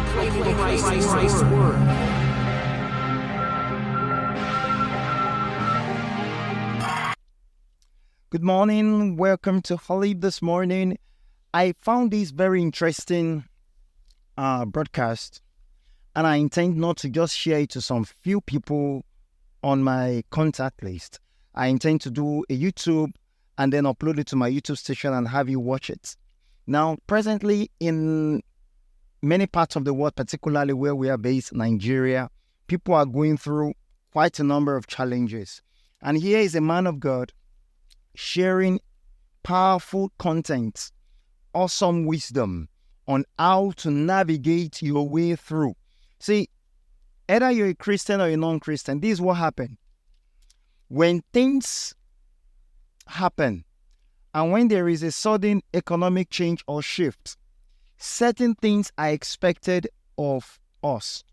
Christ's word. Good morning. Welcome to Holib this morning. I found this very interesting broadcast, and I intend not to just share it to some few people on my contact list. I intend to do a YouTube and then upload it to my YouTube station and have you watch it. Now, presently in many parts of the world, particularly where we are based, Nigeria, people are going through quite a number of challenges. And here is a man of God sharing powerful content, awesome wisdom on how to navigate your way through. See, either you're a Christian or a non-Christian, this is what happened. When things happen and when there is a sudden economic change or shift, certain things are expected of us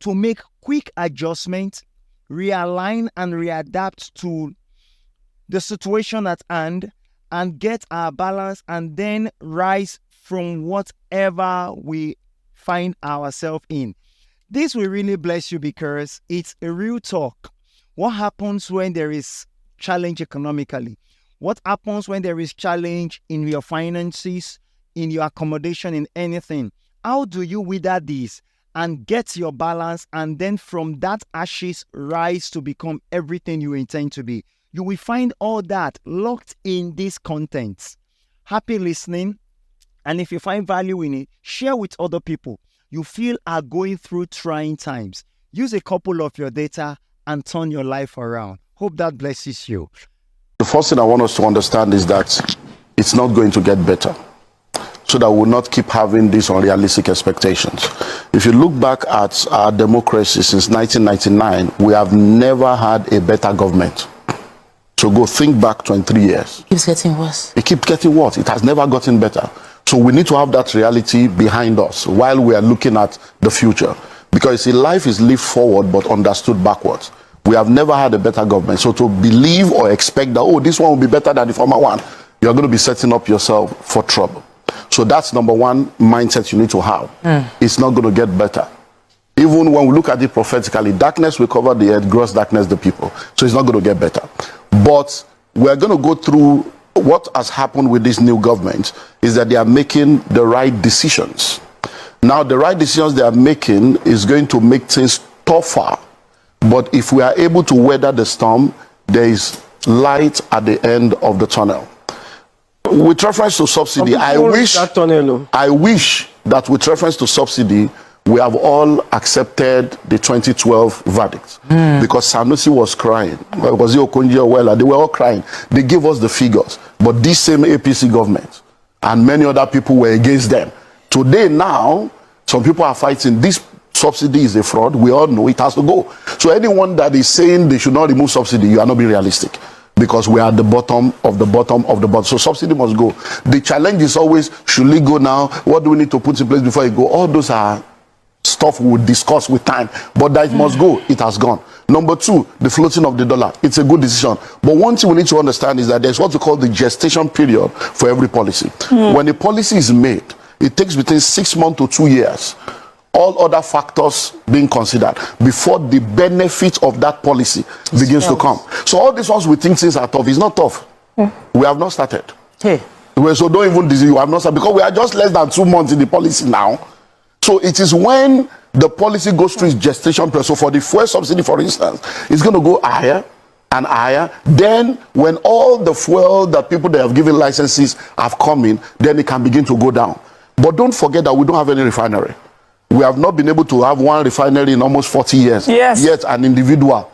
to make quick adjustments, realign and readapt to the situation at hand and get our balance and then rise from whatever we find ourselves in. This will really bless you because it's a real talk. What happens when there is challenge economically? What happens when there is challenge in your finances, in your accommodation, in anything? How do you wither this and get your balance and then from that ashes rise to become everything you intend to be? You will find all that locked in these contents. Happy listening. And if you find value in it, share with other people you feel are going through trying times. Use a couple of your data and turn your life around. Hope that blesses you. The first thing I want us to understand is that it's not going to get better, so that we'll not keep having these unrealistic expectations. If you look back at our democracy since 1999, we have never had a better government. So go think back 23 years. It keeps getting worse. It keeps getting worse. It has never gotten better. So we need to have that reality behind us while we are looking at the future. Because see, life is lived forward but understood backwards. We have never had a better government. So to believe or expect that, oh, this one will be better than the former one, you're going to be setting up yourself for trouble. So that's number one mindset you need to have. It's not going to get better. Even when we look at it prophetically, darkness will cover the earth, gross darkness the people. So it's not going to get better. But we're going to go through what has happened with this new government is that they are making the right decisions. Now, the right decisions they are making is going to make things tougher. But if we are able to weather the storm, there is light at the end of the tunnel. With reference to subsidy, I wish that with reference to subsidy, we have all accepted the 2012 verdict because Sanusi was crying. Was it Okonjo Iweala? They were all crying. They gave us the figures. But this same APC government and many other people were against them. Today now, some people are fighting. This subsidy is a fraud. We all know it has to go. So anyone that is saying they should not remove subsidy, you are not being realistic. Because we are at the bottom of the bottom of the bottom. So subsidy must go. The challenge is always, should we go now? What do we need to put in place before it go? All those are stuff we'll discuss with time. But that it must go, it has gone. Number two, the floating of the dollar. It's a good decision. But one thing we need to understand is that there's what we call the gestation period for every policy. When a policy is made, it takes between 6 months to 2 years. All other factors being considered before the benefit of that policy begins to come. So all these ones we think things are tough. It's not tough. We have not started. So don't even disease. You have not started because we are just less than 2 months in the policy now. So it is when the policy goes through its gestation period. So for the fuel subsidy, for instance, it's going to go higher and higher. Then when all the fuel that people that have given licenses have come in, then it can begin to go down. But don't forget that we don't have any refinery. We have not been able to have one refinery in almost 40 years. Yet an individual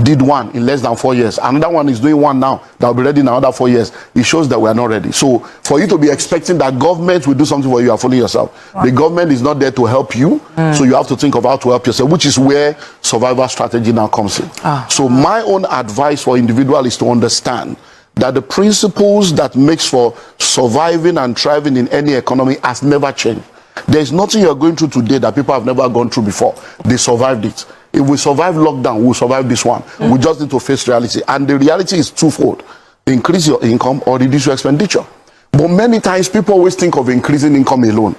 did one in less than 4 years. Another one is doing one now that will be ready in another 4 years. It shows that we are not ready. So for you to be expecting that government will do something for you, you are fooling yourself. The government is not there to help you. So you have to think of how to help yourself, which is where survival strategy now comes in. So my own advice for individual is to understand that the principles that makes for surviving and thriving in any economy has never changed. There's nothing you're going through today that people have never gone through before. They survived it. If we survive lockdown, we'll survive this one. We just need to face reality. And the reality is twofold. Increase your income or reduce your expenditure. But many times people always think of increasing income alone.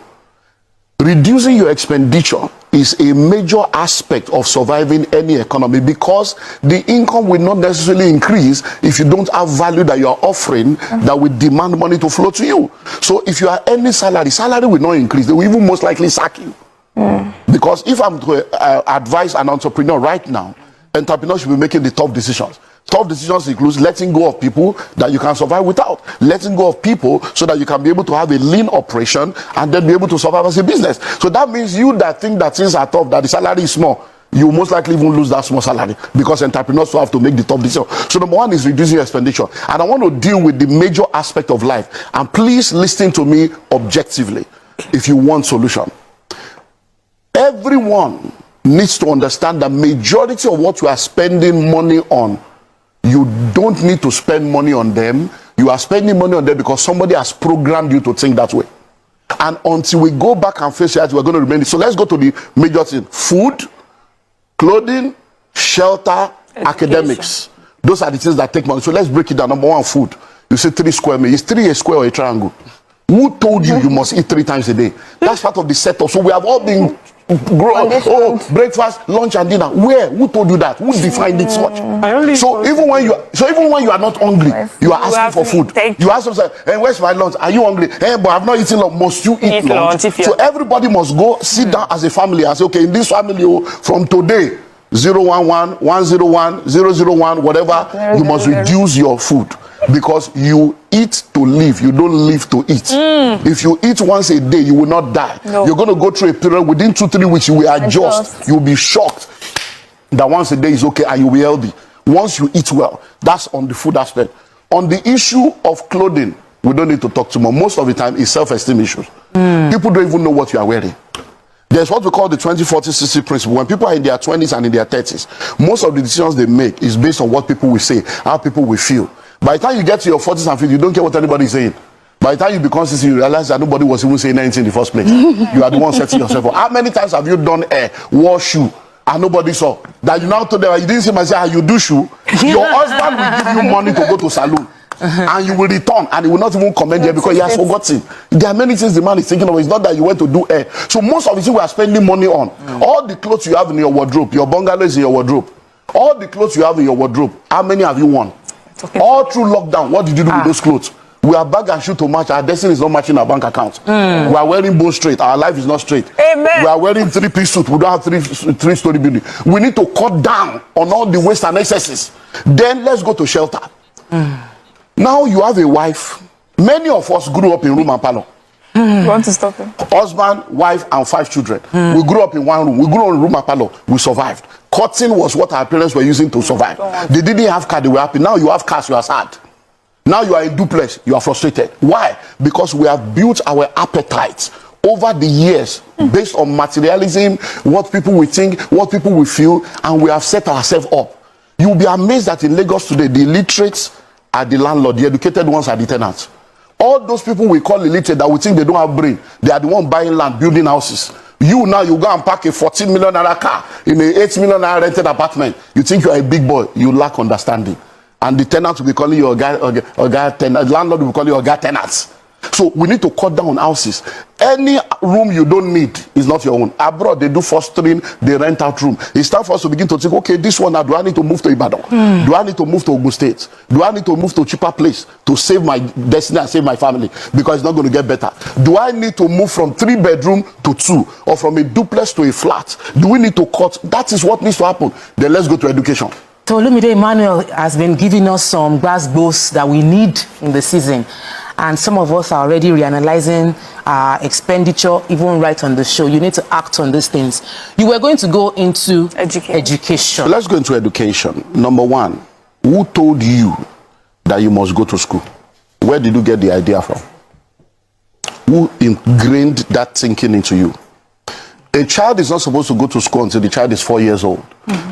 Reducing your expenditure is a major aspect of surviving any economy, because the income will not necessarily increase if you don't have value that you are offering that will demand money to flow to you. So if you are earning salary will not increase. They will even most likely sack you. Because if I'm to advise an entrepreneur right now, entrepreneurs should be making the tough decisions. Tough decisions includes letting go of people that you can survive without, letting go of people so that you can be able to have a lean operation and then be able to survive as a business. So that means you that think that things are tough, that the salary is small, you most likely even lose that small salary, because entrepreneurs will have to make the tough decision. So number one is reducing expenditure. And I want to deal with the major aspect of life. And please listen to me objectively if you want solution. Everyone needs to understand that majority of what you are spending money on, you don't need to spend money on them. You are spending money on them because somebody has programmed you to think that way. And until we go back and face reality, we're going to remain. So let's go to the major thing: food, clothing, shelter, academics. Those are the things that take money. So let's break it down. Number one, food. You say 3 square meters. Is 3 a square or a triangle? Who told you you must eat 3 times a day? That's part of the setup. So we have all been grown. Oh, breakfast, lunch, and dinner. Where? Who told you that? Who defined it so much? So even when you are not hungry, you are asking for food. You ask yourself, "Hey, where's my lunch? Are you hungry? Hey, but I've not eaten lunch." Must you eat lunch? So everybody must go sit down as a family and say, "Okay, in this family, from today, 011, 101, 001, whatever, you must reduce your food." Because you eat to live, you don't live to eat. If you eat once a day, you will not die. You're going to go through a period within 2-3 weeks, you will adjust. You'll be shocked that once a day is okay and you'll be healthy. Once you eat well, that's on the food aspect. On the issue of clothing, we don't need to talk too much. Most of the time, it's self-esteem issues. People don't even know what you are wearing. There's what we call the 20-40-60 principle. When people are in their 20s and in their 30s, most of the decisions they make is based on what people will say, how people will feel. By the time you get to your 40s and 50s, you don't care what anybody is saying. By the time you become 60, you realize that nobody was even saying anything in the first place. You are the one setting yourself up. How many times have you done a wore shoe and nobody saw? That you now told them, you didn't see myself, how you do shoe. Your husband will give you money to go to salon. And you will return and he will not even commend you because he has forgotten. There are many things the man is thinking of. It's not that you went to do hair. So most of the things we are spending money on, all the clothes you have in your wardrobe, your bungalow is in your wardrobe. All the clothes you have in your wardrobe, how many have you worn? All through lockdown, what did you do with those clothes? We are bag and shoe to match. Our destiny is not matching our bank account. We are wearing bone straight. Our life is not straight. Amen. We are wearing 3-piece suit. We don't have three-story building. We need to cut down on all the waste and excesses. Then let's go to shelter. Now you have a wife. Many of us grew up in room and parlor. You want to stop him? Husband, wife, and 5 children. We grew up in one room. We grew up in room and parlor. We survived. Cutting was what our parents were using to survive. They didn't have car, they were happy. Now you have cars, you are sad. Now you are in duplex, you are frustrated. Why? Because we have built our appetites over the years based on materialism, what people will think, what people will feel, and we have set ourselves up. You will be amazed that in Lagos today, the illiterates are the landlord, the educated ones are the tenants. All those people we call illiterate that we think they don't have brain, they are the ones buying land, building houses. You now, you go and park a 14 million naira car in an 8 million naira rented apartment. You think you are a big boy, you lack understanding. And the tenant will be calling you a guy tenant, landlord will call you a guy tenants. So we need to cut down on houses. Any room you don't need is not your own. Abroad, they do fostering, they rent out room. It's time for us to begin to think, okay, this one now, do I need to move to Ibadan? Do I need to move to Ogun State? Do I need to move to a cheaper place to save my destiny and save my family? Because it's not going to get better. Do I need to move from 3-bedroom to 2? Or from a duplex to a flat? Do we need to cut? That is what needs to happen. Then let's go to education. So Olumide Emmanuel has been giving us some grass bows that we need in the season. And some of us are already reanalyzing our expenditure, even right on the show. You need to act on these things. You were going to go into education. So let's go into education. Number one, who told you that you must go to school? Where did you get the idea from? Who ingrained that thinking into you? A child is not supposed to go to school until the child is 4 years old.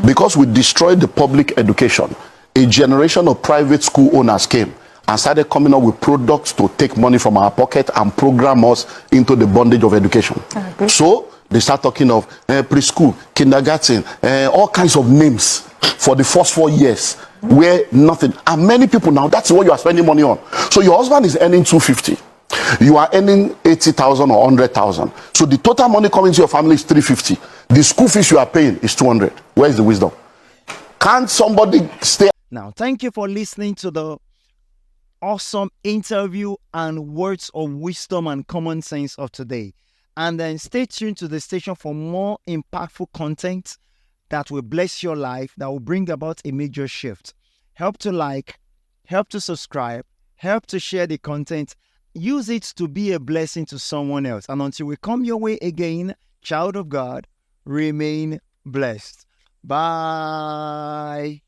Because we destroyed the public education, a generation of private school owners came and started coming up with products to take money from our pocket and program us into the bondage of education. So they start talking of preschool, kindergarten, all kinds of names for the first 4 years where nothing. And many people now, that's what you are spending money on. So your husband is earning 250. You are earning 80,000 or 100,000. So the total money coming to your family is 350. The school fees you are paying is 200. Where is the wisdom? Can't somebody stay? Now, thank you for listening to the awesome interview and words of wisdom and common sense of today. And then stay tuned to the station for more impactful content that will bless your life, that will bring about a major shift. Help to like, help to subscribe, help to share the content. Use it to be a blessing to someone else. And until we come your way again, child of God, remain blessed. Bye.